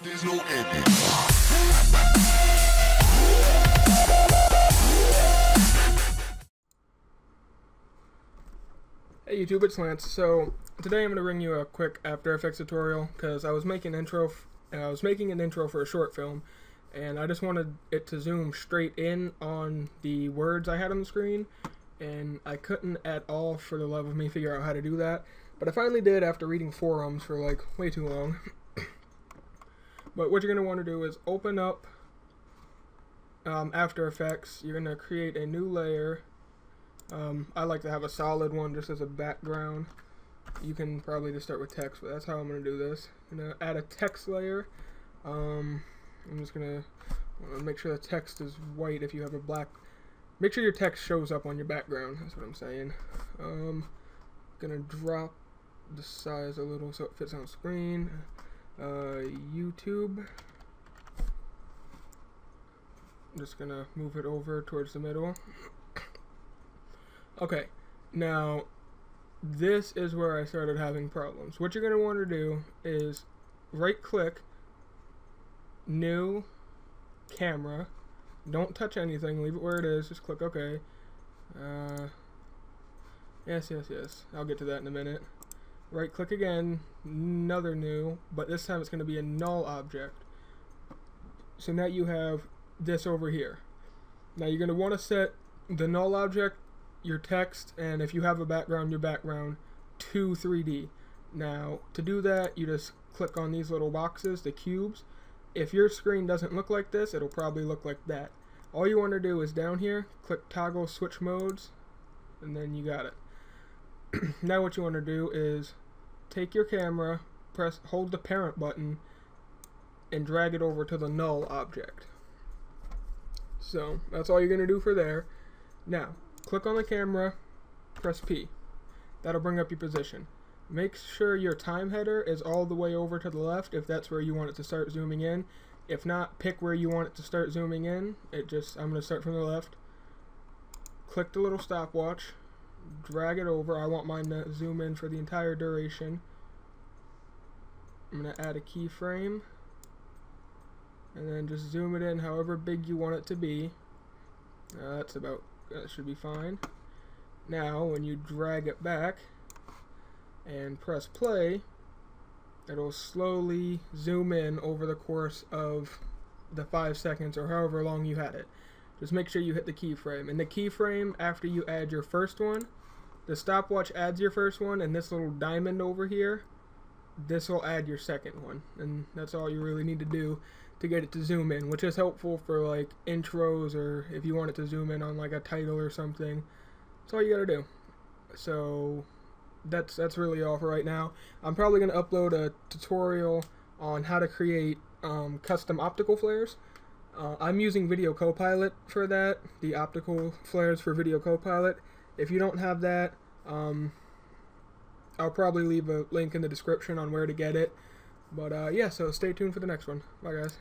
There's no ending. Hey YouTube, it's Lance. So today I'm going to bring you a quick After Effects tutorial because I was making an intro for a short film, and I just wanted it to zoom straight in on the words I had on the screen, and I couldn't at all for the love of me figure out how to do that. But I finally did after reading forums for like way too long. But what you're going to want to do is open up After Effects. You're going to create a new layer. I like to have a solid one just as a background. You can probably just start with text, but that's how I'm going to do this. I'm going to add a text layer. I'm just going to make sure the text is white. If you have a black, make sure your text shows up on your background. That's what I'm saying. Going to drop the size a little so it fits on screen. YouTube. I'm just going to move it over towards the middle. Okay, now this is where I started having problems. What you're going to want to do is right click, new camera, don't touch anything, leave it where it is, just click OK. Yes, I'll get to that in a minute. Right click again, another new, but this time it's going to be a null object. So now you have this over here. Now you're going to want to set the null object, your text, and if you have a background, your background to 3D. Now to do that, you just click on these little boxes, the cubes. If your screen doesn't look like this, it'll probably look like that. All you want to do is down here, click toggle switch modes, and then you got it. Now what you want to do is take your camera, hold the parent button, and drag it over to the null object. So that's all you're going to do for there. Now click on the camera, press P. That'll bring up your position. Make sure your time header is all the way over to the left if that's where you want it to start zooming in. If not, pick where you want it to start zooming in. I'm going to start from the left. Click the little stopwatch, drag it over. I want mine to zoom in for the entire duration. I'm going to add a keyframe, and then just zoom it in however big you want it to be. That should be fine. Now when you drag it back and press play, it'll slowly zoom in over the course of the 5 seconds or however long you had it. Just make sure you hit the keyframe. And the keyframe, after you add your first one, the stopwatch adds your first one, and this little diamond over here, this will add your second one. And that's all you really need to do to get it to zoom in, which is helpful for like intros or if you want it to zoom in on like a title or something. That's all you gotta do. So that's really all for right now. I'm probably gonna upload a tutorial on how to create custom optical flares. I'm using Video Copilot for that, the optical flares for Video Copilot. If you don't have that, I'll probably leave a link in the description on where to get it. But yeah, so stay tuned for the next one. Bye guys.